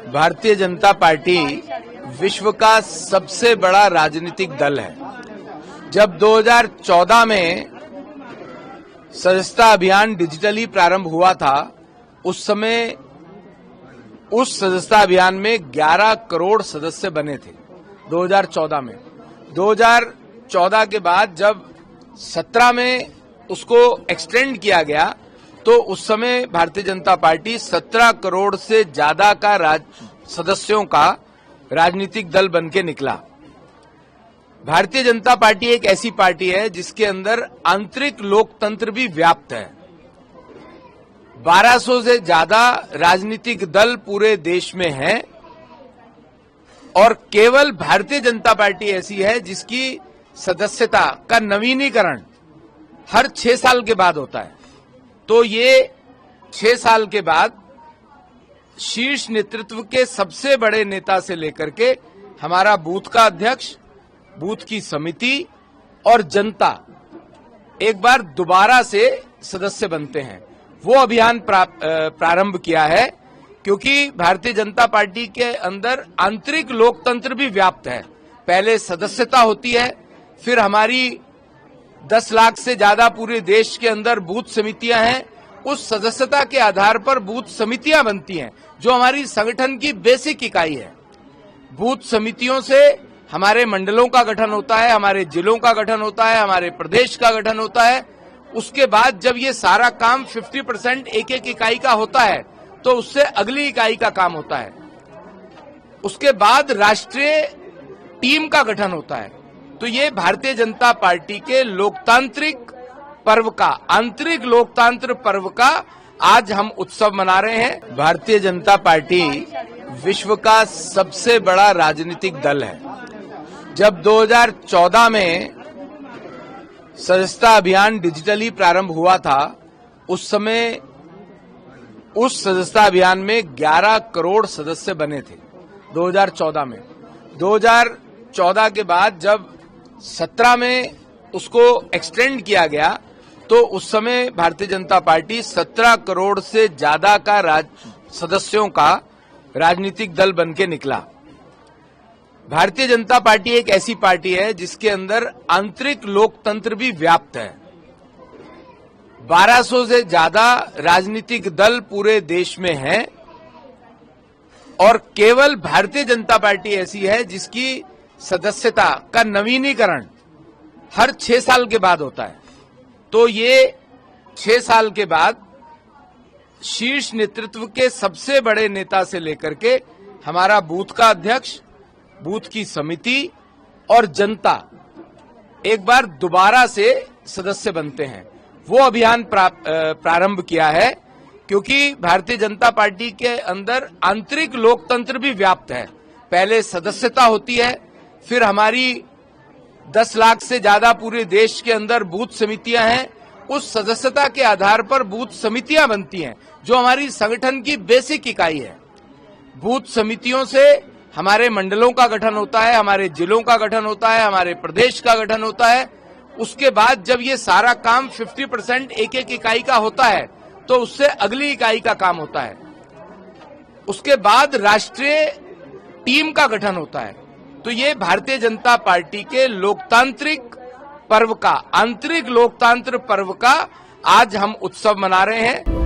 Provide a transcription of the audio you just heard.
Bharatiya Janata party विश्व का सबसे बड़ा राजनीतिक दल है। जब 2014 में सदस्यता अभियान डिजिटली प्रारंभ हुआ था, उस समय उस सदस्यता अभियान में 11 करोड़ सदस्य बने थे 2014 में। 2014 के बाद जब 17 में उसको एक्सटेंड किया गया तो उस समय भारतीय जनता पार्टी 17 करोड़ से ज्यादा का सदस्यों का राजनीतिक दल बन के निकला। भारतीय जनता पार्टी एक ऐसी पार्टी है जिसके अंदर आंतरिक लोकतंत्र भी व्याप्त है। 1200 से ज्यादा राजनीतिक दल पूरे देश में हैं और केवल भारतीय जनता पार्टी ऐसी है जिसकी सदस्यता का नवीनीकरण हर 6 साल के बाद होता है। तो ये 6 साल के बाद शीर्ष नेतृत्व के सबसे बड़े नेता से लेकर के हमारा बूथ का अध्यक्ष, बूथ की समिति और जनता एक बार दोबारा से सदस्य बनते हैं। वो अभियान प्रारंभ किया है क्योंकि भारतीय जनता पार्टी के अंदर आंतरिक लोकतंत्र भी व्याप्त है। पहले सदस्यता होती है, फिर हमारी 10 लाख से ज्यादा पूरे देश के अंदर बूथ समितियां हैं। उस सदस्यता के आधार पर बूथ समितियां बनती हैं जो हमारी संगठन की बेसिक इकाई है। बूथ समितियों से हमारे मंडलों का गठन होता है, हमारे जिलों का गठन होता है, हमारे प्रदेश का गठन होता है। उसके बाद जब ये सारा काम 50% एक एक इकाई का होता है तो उससे अगली इकाई का काम होता है। उसके बाद राष्ट्रीय टीम का गठन होता है। तो ये भारतीय जनता पार्टी के लोकतांत्रिक पर्व का, आंतरिक लोकतंत्र पर्व का आज हम उत्सव मना रहे हैं। भारतीय जनता पार्टी विश्व का सबसे बड़ा राजनीतिक दल है। जब 2014 में सदस्यता अभियान डिजिटली प्रारंभ हुआ था, उस समय उस सदस्यता अभियान में 11 करोड़ सदस्य बने थे 2014 में। 2014 के बाद जब 17 में उसको एक्सटेंड किया गया तो उस समय भारतीय जनता पार्टी 17 करोड़ से ज्यादा का सदस्यों का राजनीतिक दल बन के निकला। भारतीय जनता पार्टी एक ऐसी पार्टी है जिसके अंदर आंतरिक लोकतंत्र भी व्याप्त है। 1200 से ज्यादा राजनीतिक दल पूरे देश में हैं और केवल भारतीय जनता पार्टी ऐसी है जिसकी सदस्यता का नवीनीकरण हर 6 साल के बाद होता है। तो ये 6 साल के बाद शीर्ष नेतृत्व के सबसे बड़े नेता से लेकर के हमारा बूथ का अध्यक्ष, बूथ की समिति और जनता एक बार दोबारा से सदस्य बनते हैं। वो अभियान प्रारंभ किया है क्योंकि भारतीय जनता पार्टी के अंदर आंतरिक लोकतंत्र भी व्याप्त है। पहले सदस्यता होती है, फिर हमारी 10 लाख से ज्यादा पूरे देश के अंदर बूथ समितियां हैं। उस सदस्यता के आधार पर बूथ समितियां बनती हैं जो हमारी संगठन की बेसिक इकाई है। बूथ समितियों से हमारे मंडलों का गठन होता है, हमारे जिलों का गठन होता है, हमारे प्रदेश का गठन होता है। उसके बाद जब ये सारा काम 50% एक एक इकाई का होता है तो उससे अगली इकाई का काम होता है। उसके बाद राष्ट्रीय टीम का गठन होता है। तो ये भारतीय जनता पार्टी के लोकतांत्रिक पर्व का, आंतरिक लोकतंत्र पर्व का आज हम उत्सव मना रहे हैं।